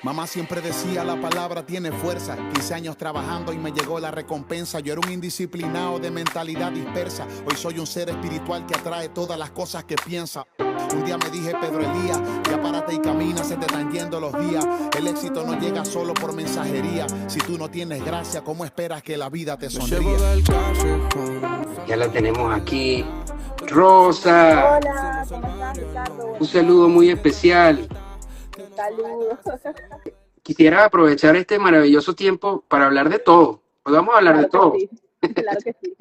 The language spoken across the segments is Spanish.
Mamá siempre decía la palabra tiene fuerza. 15 años trabajando y me llegó la recompensa. Yo era un indisciplinado de mentalidad dispersa. Hoy soy un ser espiritual que atrae todas las cosas que piensa. Un día me dije, Pedro Elías, ya párate y camina, se te están yendo los días. El éxito no llega solo por mensajería. Si tú no tienes gracia, ¿cómo esperas que la vida te sonríe? Ya la tenemos aquí. Rosa, Hola, ¿cómo estás, Ricardo? un saludo muy especial. Un saludo. Quisiera aprovechar este maravilloso tiempo para hablar de todo. Hoy vamos a hablar de Claro que todo. sí, claro que sí.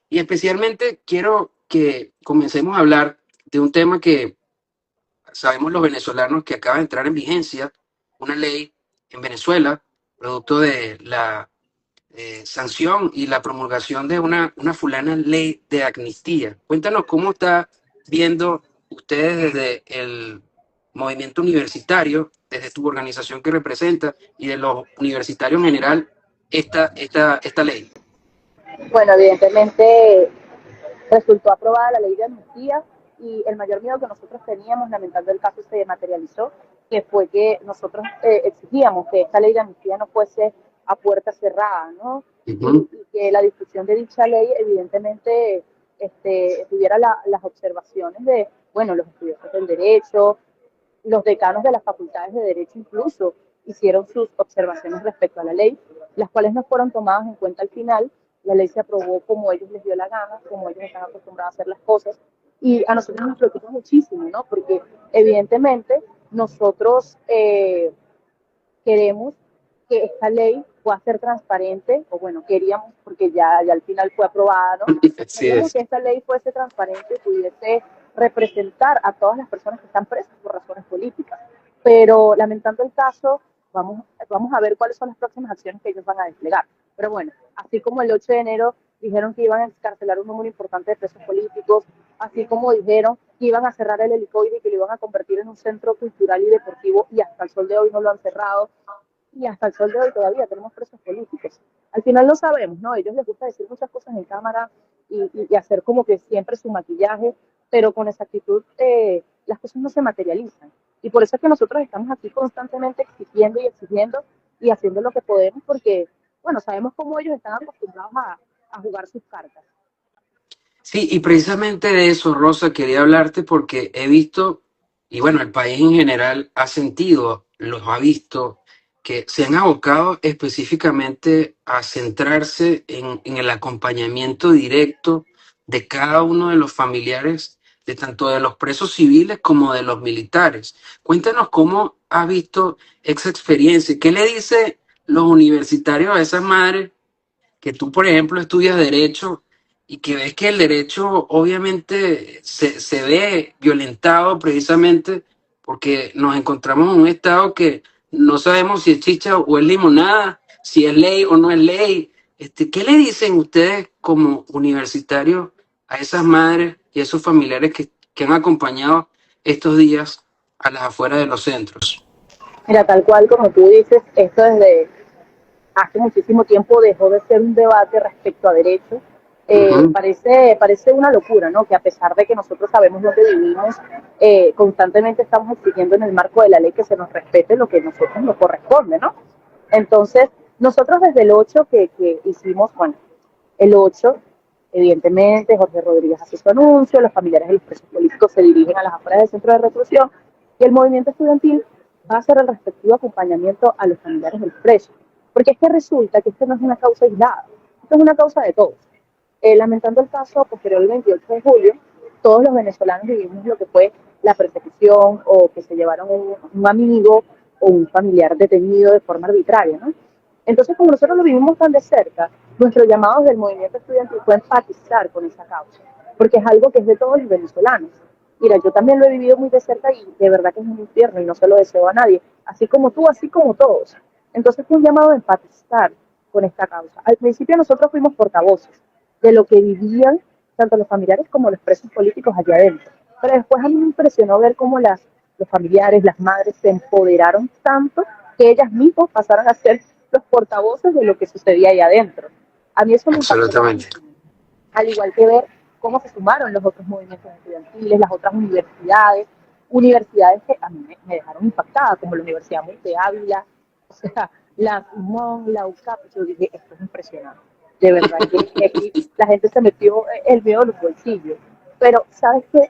Y especialmente quiero que comencemos a hablar de un tema que sabemos los venezolanos que acaba de entrar en vigencia, una ley en Venezuela, producto de la sanción y la promulgación de una fulana ley de amnistía. Cuéntanos cómo está viendo ustedes desde el movimiento universitario, desde tu organización que representa y de los universitarios en general, esta ley. Bueno, evidentemente resultó aprobada la ley de amnistía y el mayor miedo que nosotros teníamos, lamentando el caso, se materializó, que fue que nosotros exigíamos que esta ley de amnistía no fuese a puerta cerrada, ¿no? Ujú. Y que la discusión de dicha ley evidentemente tuviera las observaciones de, bueno, los estudiantes del derecho, los decanos de las facultades de Derecho incluso hicieron sus observaciones respecto a la ley, las cuales no fueron tomadas en cuenta al final. La ley se aprobó como ellos les dio la gana, como ellos están acostumbrados a hacer las cosas, y a nosotros nos preocupa muchísimo, ¿no? Porque evidentemente nosotros queremos que esta ley pueda ser transparente, o bueno, queríamos, porque ya al final fue aprobada, ¿no? Así Queríamos es. que esta ley fuese transparente y pudiese representar a todas las personas que están presas por razones políticas. Pero lamentando el caso, vamos a ver cuáles son las próximas acciones que ellos van a desplegar. Pero bueno, así como el 8 de enero dijeron que iban a encarcelar un número importante de presos políticos, así como dijeron que iban a cerrar el helicoide y que lo iban a convertir en un centro cultural y deportivo, y hasta el sol de hoy no lo han cerrado, y hasta el sol de hoy todavía tenemos presos políticos. Al final lo sabemos, ¿no? A ellos les gusta decir muchas cosas en cámara y hacer como que siempre su maquillaje, pero con esa actitud las cosas no se materializan. Y por eso es que nosotros estamos aquí constantemente exigiendo y haciendo lo que podemos, porque, bueno, sabemos cómo ellos están acostumbrados a jugar sus cartas. Sí, y precisamente de eso, Rosa, quería hablarte porque he visto, y bueno, el país en general ha sentido, los ha visto, que se han abocado específicamente a centrarse en el acompañamiento directo de cada uno de los familiares, de tanto de los presos civiles como de los militares. Cuéntanos cómo has visto esa experiencia. ¿Qué le dice los universitarios a esas madres que tú, por ejemplo, estudias derecho y que ves que el derecho obviamente se ve violentado precisamente porque nos encontramos en un estado que no sabemos si es chicha o es limonada, si es ley o no es ley? ¿Qué le dicen ustedes como universitarios a esas madres y a esos familiares que han acompañado estos días a las afueras de los centros? Mira, tal cual como tú dices, esto desde hace muchísimo tiempo dejó de ser un debate respecto a derechos. Ujú. Parece una locura, ¿no? Que a pesar de que nosotros sabemos dónde vivimos, constantemente estamos exigiendo en el marco de la ley que se nos respete lo que a nosotros nos corresponde, ¿no? Entonces, nosotros desde el 8 que hicimos, bueno, el 8, evidentemente, Jorge Rodríguez hace su anuncio, los familiares de los presos políticos se dirigen a las afueras del centro de reclusión y el movimiento estudiantil va a hacer el respectivo acompañamiento a los familiares de los presos. Porque es que resulta que esto no es una causa aislada, esto es una causa de todos. Lamentando el caso posterior al 28 de julio, todos los venezolanos vivimos lo que fue la persecución o que se llevaron un amigo o un familiar detenido de forma arbitraria, ¿no? Entonces, como nosotros lo vivimos tan de cerca, nuestro llamado del movimiento estudiantil fue empatizar con esa causa, porque es algo que es de todos los venezolanos. Mira, yo también lo he vivido muy de cerca y de verdad que es un infierno y no se lo deseo a nadie, así como tú, así como todos. Entonces fue un llamado a empatizar con esta causa. Al principio nosotros fuimos portavoces de lo que vivían tanto los familiares como los presos políticos allá adentro. Pero después a mí me impresionó ver cómo los familiares, las madres se empoderaron tanto que ellas mismas pasaron a ser los portavoces de lo que sucedía ahí adentro. A mí eso me impactó Absolutamente. muchísimo. Al igual que ver cómo se sumaron los otros movimientos estudiantiles, las otras universidades. universidades que a mí me dejaron impactada, como la Universidad Monte Ávila, o sea, la UMON, la UCAP. Yo dije, esto es impresionante. De verdad que aquí la gente se metió el miedo en los bolsillos. Pero, ¿sabes qué?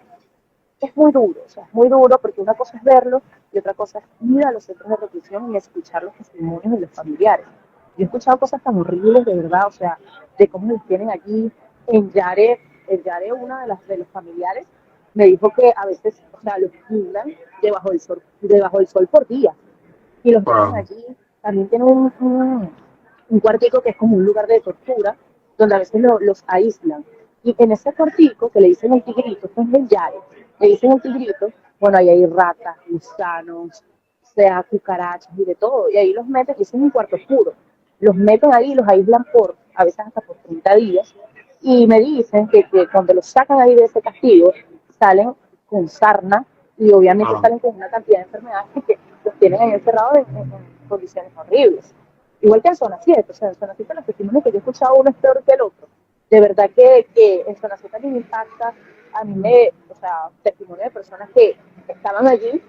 Es muy duro, o sea, es muy duro porque una cosa es verlo y otra cosa es ir a los centros de reclusión y escuchar los testimonios de los familiares. Yo he escuchado cosas tan horribles, de verdad, o sea, de cómo los tienen allí. En Yare, una de los familiares me dijo que a veces, o sea, los cuidan debajo del sol por día y los meten Wow. allí. También tienen un cuartico que es como un lugar de tortura, donde a veces los aíslan. Y en ese cuartico, que le dicen el tigrito, esto es el Yare, le dicen el tigrito, bueno, ahí hay ratas, gusanos, sea cucarachas y de todo. Y ahí los meten, y ese es un cuarto oscuro. Los meten ahí y los aíslan a veces hasta por 30 días. Y me dicen que cuando los sacan ahí de ese castigo, salen con sarna y obviamente Ah, salen con una cantidad de enfermedades que los tienen ahí encerrados en condiciones horribles. Igual que en zona 7, o sea, en zona 7 los testimonios que yo he escuchado uno es peor que el otro. De verdad que en zona 7 a mí me impacta, o sea, testimonio de personas que estaban allí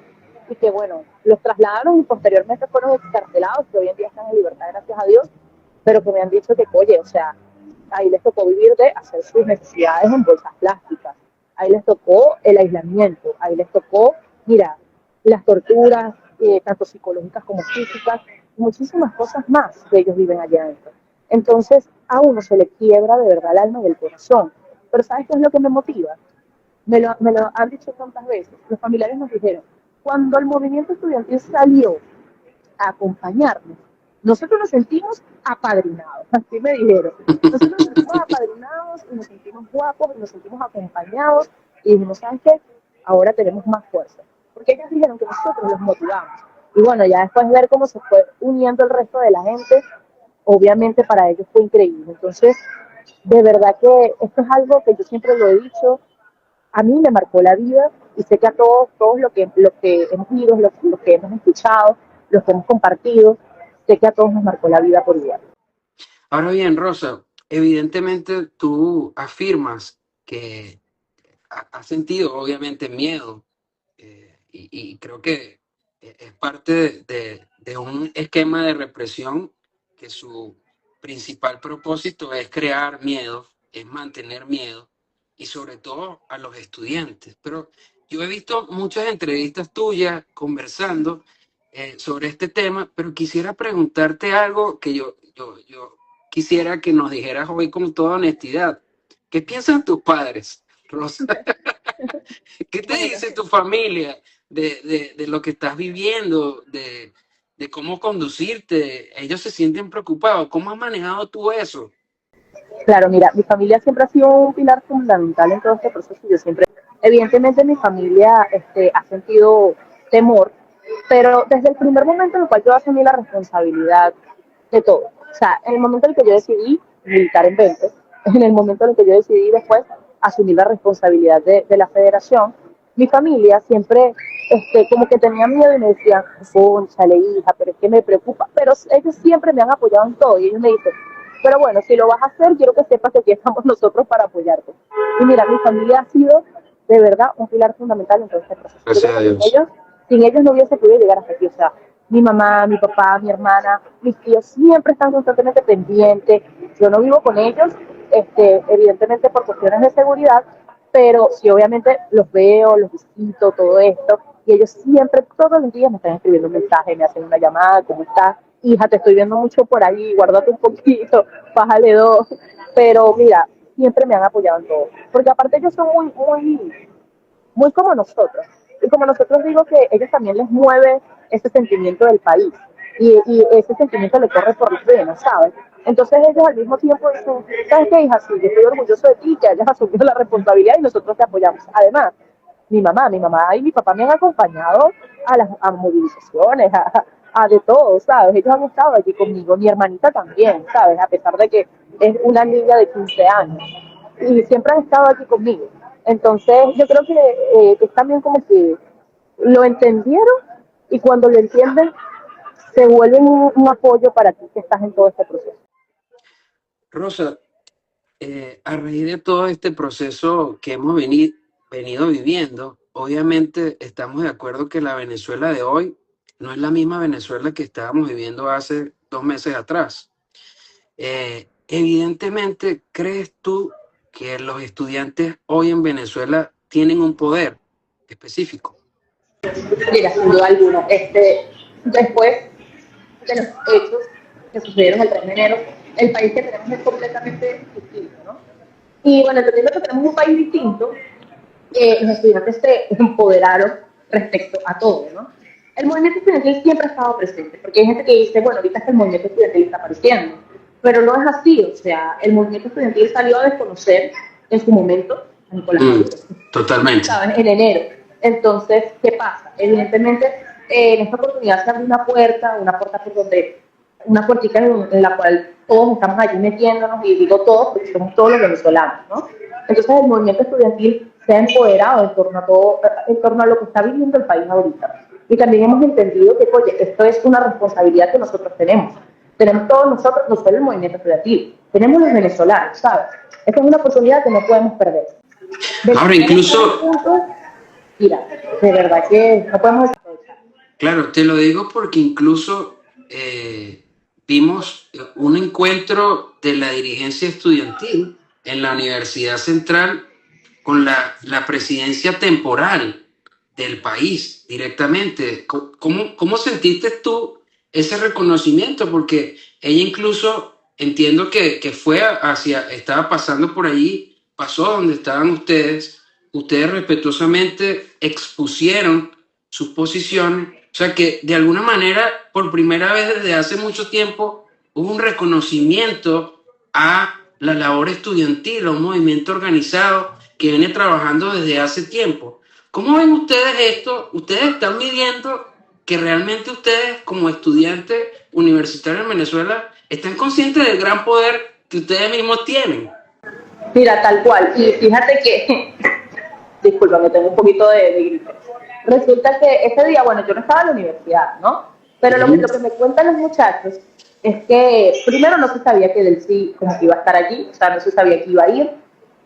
y que, bueno, los trasladaron y posteriormente fueron excarcelados, que hoy en día están en libertad, gracias a Dios, pero que me han dicho que, oye, o sea, ahí les tocó vivir de hacer sus necesidades en bolsas plásticas, ahí les tocó el aislamiento, ahí les tocó, mira, las torturas, tanto psicológicas como físicas, muchísimas cosas más que ellos viven allá adentro. Entonces, a uno se le quiebra de verdad el alma y el corazón. Pero ¿sabes qué es lo que me motiva? Me lo han dicho tantas veces. Los familiares nos dijeron, cuando el movimiento estudiantil salió a acompañarnos, nosotros nos sentimos apadrinados, así me dijeron. Nosotros nos sentimos apadrinados y nos sentimos guapos y nos sentimos acompañados y dijimos, ¿sabes qué? Ahora tenemos más fuerza. Porque ellos dijeron que nosotros los motivamos. Y bueno, ya después ver cómo se fue uniendo el resto de la gente, obviamente para ellos fue increíble. Entonces, de verdad que esto es algo que yo siempre lo he dicho, a mí me marcó la vida y sé que a todos lo que hemos ido, lo que hemos escuchado, los que hemos compartido, sé que a todos nos marcó la vida por igual. ahora bien, Rosa, evidentemente tú afirmas que has sentido obviamente miedo y creo que es parte de un esquema de represión que su principal propósito es crear miedo, es mantener miedo y sobre todo a los estudiantes. Pero yo he visto muchas entrevistas tuyas conversando sobre este tema, pero quisiera preguntarte algo que yo quisiera que nos dijeras hoy con toda honestidad. ¿Qué piensan tus padres, Rosa? ¿Qué te Bueno, dice tu familia de lo que estás viviendo, de cómo conducirte? Ellos se sienten preocupados. ¿Cómo has manejado tú eso? claro, mira, mi familia siempre ha sido un pilar fundamental en todo este proceso. Yo siempre, evidentemente, mi familia ha sentido temor, pero desde el primer momento en el cual yo asumí la responsabilidad de todo. O sea, en el momento en el que yo decidí militar en 20, en el momento en el que yo decidí después asumir la responsabilidad de la federación, mi familia siempre como que tenía miedo y me decían, conchale hija, pero es que me preocupa. Pero ellos siempre me han apoyado en todo y ellos me dicen, pero bueno, si lo vas a hacer, quiero que sepas que aquí estamos nosotros para apoyarte. Y mira, mi familia ha sido de verdad un pilar fundamental en todo este proceso. Yo Gracias creo a que Dios. sin ellos no hubiese podido llegar hasta aquí. O sea, mi mamá, mi papá, mi hermana, mis tíos siempre están constantemente pendientes. Yo no vivo con ellos, evidentemente por cuestiones de seguridad, pero sí obviamente los veo, los visito, todo esto, y ellos siempre, todos los días me están escribiendo un mensaje, me hacen una llamada, ¿cómo estás? Hija, te estoy viendo mucho por ahí, guárdate un poquito, bájale dos, pero mira, siempre me han apoyado en todo, porque aparte ellos son muy como nosotros. Y como nosotros digo que ellos también les mueve ese sentimiento del país y ese sentimiento le corre por las venas, ¿sabes? Entonces ellos al mismo tiempo dicen, ¿sabes qué, hija? Sí, yo estoy orgulloso de ti, que hayas asumido la responsabilidad y nosotros te apoyamos. Además, mi mamá y mi papá me han acompañado a movilizaciones, a de todo, ¿sabes? Ellos han estado allí conmigo, mi hermanita también, ¿sabes? A pesar de que es una niña de 15 años y siempre han estado aquí conmigo. Entonces, yo creo que es también como que lo entendieron y cuando lo entienden, se vuelven un apoyo para ti que estás en todo este proceso. Rosa, a raíz de todo este proceso que hemos venido viviendo, obviamente estamos de acuerdo que la Venezuela de hoy no es la misma Venezuela que estábamos viviendo hace 2 meses atrás. Evidentemente, ¿crees tú que los estudiantes hoy en Venezuela tienen un poder específico? Mira, sin duda alguna, después de los hechos que sucedieron el 3 de enero, el país que tenemos es completamente distinto, ¿no? Y bueno, entendiendo que tenemos un país distinto, los estudiantes se empoderaron respecto a todo, ¿no? El movimiento estudiantil siempre ha estado presente, porque hay gente que dice, bueno, ahorita es que el movimiento estudiantil está apareciendo, pero no es así, o sea, el movimiento estudiantil salió a desconocer en su momento a Nicolás Maduro, Totalmente. ¿sabes? En enero. Entonces, ¿qué pasa? Evidentemente, en esta oportunidad se abre una puerta por donde, una puertica en la cual todos estamos allí metiéndonos, y digo todos porque somos todos los venezolanos, ¿no? Entonces el movimiento estudiantil se ha empoderado en torno a todo, en torno a lo que está viviendo el país ahorita. Y también hemos entendido que, oye, esto es una responsabilidad que nosotros tenemos. Tenemos todos nosotros, no solo el movimiento estudiantil, tenemos los venezolanos, ¿sabes? Esta es una oportunidad que no podemos perder. Ahora, incluso, Mira, de verdad que no podemos desaprovechar. claro, te lo digo porque incluso vimos un encuentro de la dirigencia estudiantil en la Universidad Central con la presidencia temporal del país directamente. ¿Cómo sentiste tú ese reconocimiento? Porque ella incluso entiendo que fue estaba pasando por allí, pasó donde estaban ustedes respetuosamente expusieron sus posiciones, o sea que de alguna manera, por primera vez desde hace mucho tiempo, hubo un reconocimiento a la labor estudiantil, a un movimiento organizado que viene trabajando desde hace tiempo. ¿Cómo ven ustedes esto? ¿Ustedes están midiendo que realmente ustedes, como estudiantes universitarios en Venezuela, están conscientes del gran poder que ustedes mismos tienen? Mira, tal cual. Y fíjate que, discúlpame, tengo un poquito de gripe. Resulta que ese día, bueno, yo no estaba en la universidad, ¿no? Pero lo que me cuentan los muchachos es que primero no se sabía que Delcy como que iba a estar allí, o sea, no se sabía que iba a ir,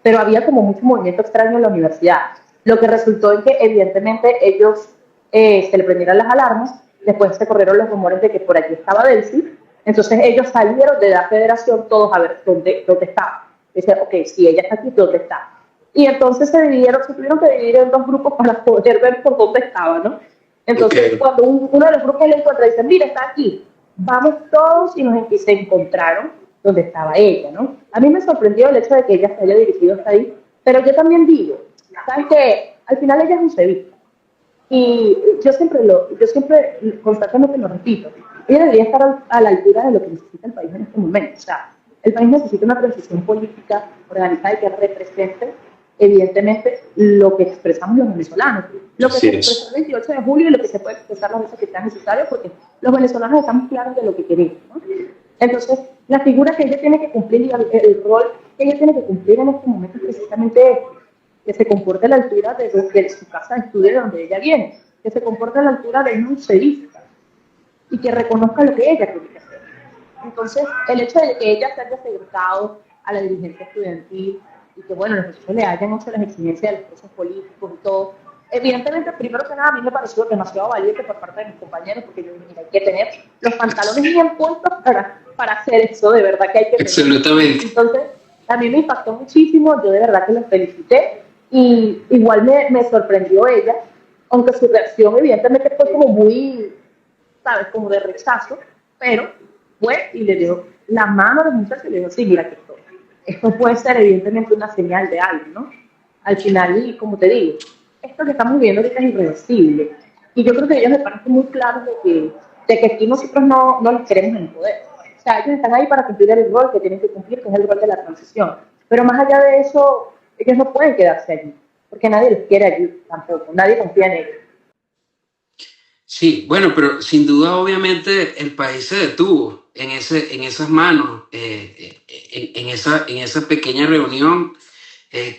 pero había como mucho movimiento extraño en la universidad. Lo que resultó en que evidentemente ellos se le prendieron las alarmas, después se corrieron los rumores de que por allí estaba Delcy, entonces ellos salieron de la federación todos a ver dónde estaba. Dicen, ok, si ella está aquí, ¿dónde está? Y entonces se tuvieron que dividir en dos grupos para poder ver por dónde estaba, ¿no? Entonces, cuando uno de los grupos le encuentra, dice, mira, está aquí, vamos todos, y se encontraron donde estaba ella, ¿no? A mí me sorprendió el hecho de que ella se haya dirigido hasta ahí, pero yo también digo, ¿sabes qué? Al final ella es un sevista. Y yo siempre constantemente lo repito, ella debería estar a la altura de lo que necesita el país en este momento. O sea, el país necesita una transición política organizada y que represente, evidentemente, lo que expresamos los venezolanos, lo que se expresó el 28 de julio y lo que se puede expresar las veces que sea necesario, porque los venezolanos estamos claros de lo que queremos, ¿no? Entonces, la figura que ella tiene que cumplir y el rol que ella tiene que cumplir en este momento es precisamente que se comporte a la altura de su casa de estudio de donde ella viene, que se comporte a la altura de un sevista y que reconozca lo que ella tiene que hacer. Entonces, el hecho de que ella se haya segregado a la dirigencia estudiantil y que, bueno, los profesores le hayan hecho las exigencias de los procesos políticos y todo, evidentemente, primero que nada, a mí me pareció demasiado valiente por parte de mis compañeros, porque yo dije, mira, hay que tener los pantalones bien puestos para hacer eso, de verdad que hay que tener. Absolutamente. Entonces, a mí me impactó muchísimo, yo de verdad que los felicité, y igual me sorprendió ella, aunque su reacción evidentemente fue como muy, ¿sabes? Como de rechazo, pero fue y le dio la mano a los muchachos y le dijo, sí, mira que esto puede ser evidentemente una señal de algo, ¿no? Al final, y como te digo, esto que estamos viviendo ahorita es irreversible, y yo creo que ellos me parecen muy claros de que aquí nosotros no les queremos en el poder. O sea, ellos están ahí para cumplir el rol que tienen que cumplir, que es el rol de la transición, pero más allá de eso, ellos no pueden quedarse allí, porque nadie los quiere allí tampoco, nadie confía en ellos. Sí, bueno, pero sin duda, obviamente, el país se detuvo en esas manos, en esa pequeña reunión.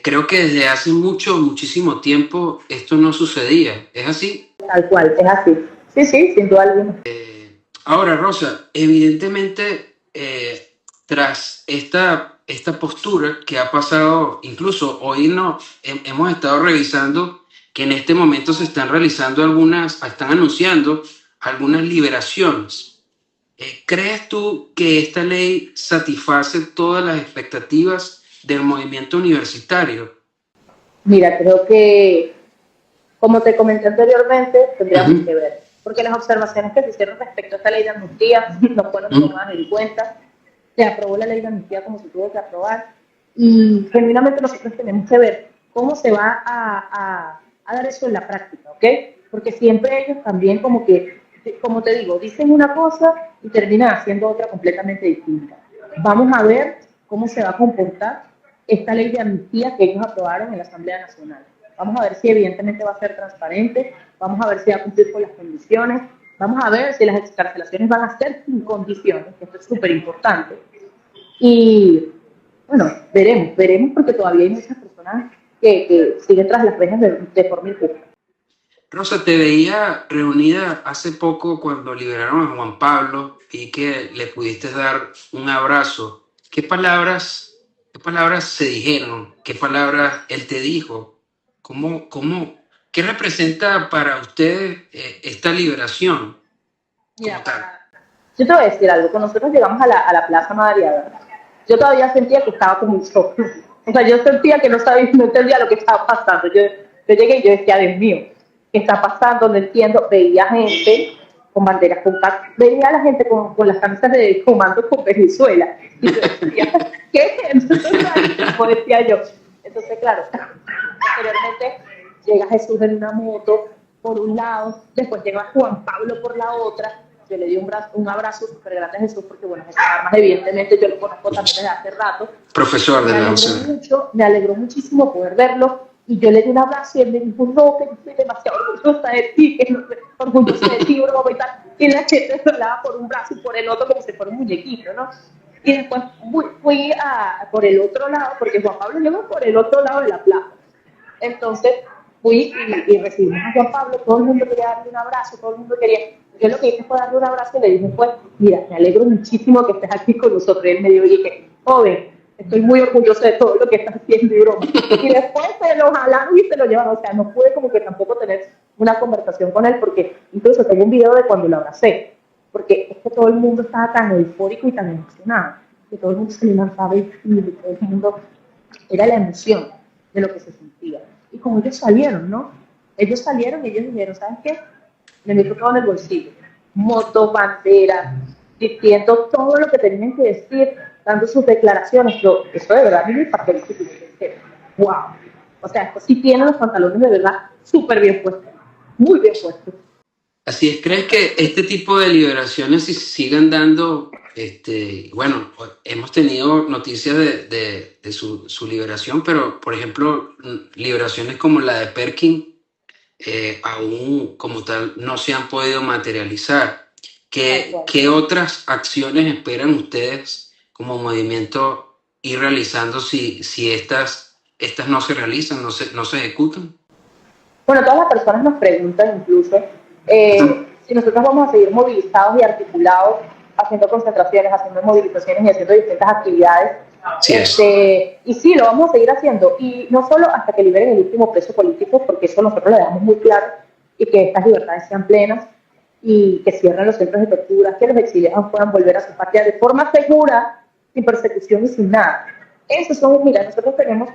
Creo que desde hace muchísimo tiempo esto no sucedía. ¿Es así? Tal cual, es así. Sí, sí, sin duda alguna. Ahora, Rosa, evidentemente, tras esta postura que ha pasado, incluso hoy hemos estado revisando que en este momento se están realizando están anunciando algunas liberaciones. ¿Crees tú que esta ley satisface todas las expectativas del movimiento universitario? Mira, creo que, como te comenté anteriormente, tendríamos que ver, porque las observaciones que se hicieron respecto a esta ley de amnistía no fueron tomadas en cuenta. Se aprobó la ley de amnistía como se tuvo que aprobar, y genuinamente nosotros tenemos que ver cómo se va a dar eso en la práctica, ¿ok? Porque siempre ellos también como que, como te digo, dicen una cosa y terminan haciendo otra completamente distinta. Vamos a ver cómo se va a comportar esta ley de amnistía que ellos aprobaron en la Asamblea Nacional. Vamos a ver si evidentemente va a ser transparente, vamos a ver si va a cumplir con las condiciones, vamos a ver si las excarcelaciones van a ser sin condiciones, que esto es súper importante. Y bueno, veremos porque todavía hay muchas personas que siguen tras las rejas de forma injusta. Rosa, te veía reunida hace poco cuando liberaron a Juan Pablo y que le pudiste dar un abrazo. Qué palabras se dijeron? ¿Qué palabras él te dijo? ¿Qué representa para ustedes esta liberación? Mira, yo te voy a decir algo. Cuando nosotros llegamos a la Plaza Madariaga, yo todavía sentía que estaba como un shock. O sea, yo sentía que no entendía lo que estaba pasando. Yo llegué y yo decía, Dios mío, ¿qué está pasando? No entiendo. Veía gente con banderas con veía a la gente con las camisas de comando con Venezuela. Y yo decía, ¿qué? Entonces, como decía yo. Entonces, claro, posteriormente llega Jesús en una moto por un lado, después llega Juan Pablo por la otra. Yo le di un abrazo súper grande a Jesús porque, bueno, Jesús Armas, evidentemente, yo lo conozco también desde hace rato. Profesor de la UCB. Me alegró muchísimo poder verlo y yo le di un abrazo y él me dijo, no, que yo estoy demasiado orgullosa de ti, que no estoy orgullosa de ti, broma y tal. Y la gente se hablaba por un brazo y por el otro como si fuera un muñequito, ¿no? Y después fui por el otro lado, porque Juan Pablo llegó por el otro lado de la plaza. Entonces fui y recibimos a Juan Pablo, todo el mundo quería darle un abrazo, todo el mundo quería. Yo lo que hice fue darle un abrazo y le dije, pues, mira, me alegro muchísimo que estés aquí con nosotros. Y él me dijo, oye, joven, estoy muy orgulloso de todo lo que estás haciendo y broma. Y después se lo jalaron y se lo llevaron. O sea, no pude como que tampoco tener una conversación con él, porque incluso tengo un video de cuando lo abracé. Porque es que todo el mundo estaba tan eufórico y tan emocionado, que todo el mundo se le lanzaba y todo el mundo, era la emoción de lo que se sentía. Y como ellos salieron, ¿no? Ellos salieron y ellos dijeron, ¿sabes qué? Me metí todo en el bolsillo, moto, bandera, diciendo todo lo que tenían que decir, dando sus declaraciones. Eso de verdad a mí me impactó. Wow. O sea, esto sí tiene los pantalones de verdad súper bien puestos, muy bien puestos. Así es, ¿crees que este tipo de liberaciones si sigan dando, bueno, hemos tenido noticias de su liberación, pero por ejemplo, liberaciones como la de Perkin, aún como tal no se han podido materializar? ¿Qué otras acciones esperan ustedes como movimiento ir realizando si estas no se realizan, no se ejecutan? Bueno, todas las personas nos preguntan incluso si nosotros vamos a seguir movilizados y articulados, haciendo concentraciones, haciendo movilizaciones y haciendo distintas actividades. Y sí, lo vamos a seguir haciendo. Y no solo hasta que liberen el último preso político, porque eso nosotros lo dejamos muy claro, y que estas libertades sean plenas, y que cierren los centros de tortura, que los exiliados puedan volver a su patria de forma segura, sin persecución y sin nada. Esos son, mira, nosotros tenemos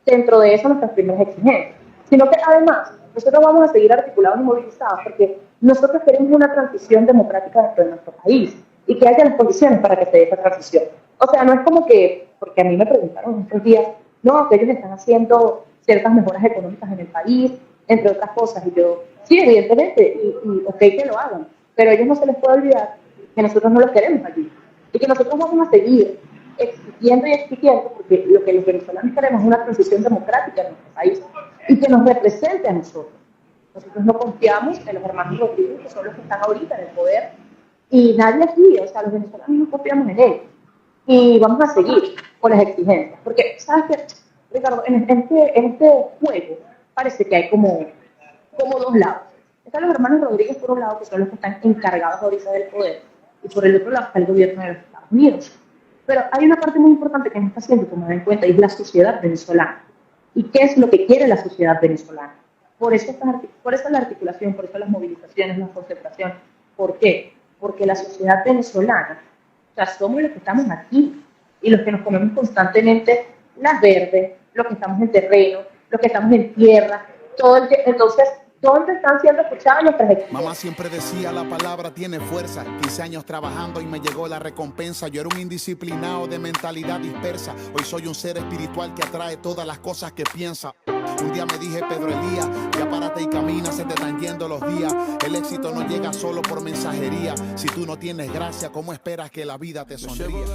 dentro de eso nuestras primeras exigencias. Sino que además, nosotros vamos a seguir articulados y movilizados, porque nosotros queremos una transición democrática dentro de nuestro país, y que haya las condiciones para que se dé esa transición. O sea, no es como que, porque a mí me preguntaron estos días, no, que ellos están haciendo ciertas mejoras económicas en el país, entre otras cosas, y yo, sí, evidentemente, y ok que lo hagan, pero a ellos no se les puede olvidar que nosotros no los queremos allí, y que nosotros vamos a seguir exigiendo y exigiendo, porque lo que los venezolanos queremos es una transición democrática en nuestro país, y que nos represente a nosotros. Nosotros no confiamos en los hermanos Rodríguez, que son los que están ahorita en el poder, y nadie aquí, o sea, los venezolanos no confiamos en ellos. Y vamos a seguir con las exigencias. Porque, ¿sabes qué, Ricardo? En este juego parece que hay como dos lados. Están los hermanos Rodríguez por un lado, que son los que están encargados ahorita del poder, y por el otro lado está el gobierno de los Estados Unidos. Pero hay una parte muy importante que no está siendo tomada en cuenta, y es la sociedad venezolana. ¿Y qué es lo que quiere la sociedad venezolana? Por eso la articulación, por eso las movilizaciones, las concentraciones. ¿Por qué? Porque la sociedad venezolana, o sea, somos los que estamos aquí y los que nos comemos constantemente las verdes, los que estamos en terreno, los que estamos en tierra, entonces, ¿dónde están siendo escuchadas nuestras exigencias? Mamá siempre decía la palabra tiene fuerza. 15 años trabajando y me llegó la recompensa. Yo era un indisciplinado de mentalidad dispersa. Hoy soy un ser espiritual que atrae todas las cosas que piensa. Un día me dije, Pedro Elías, ya párate y camina, se te están yendo los días. El éxito no llega solo por mensajería. Si tú no tienes gracia, ¿cómo esperas que la vida te sonría?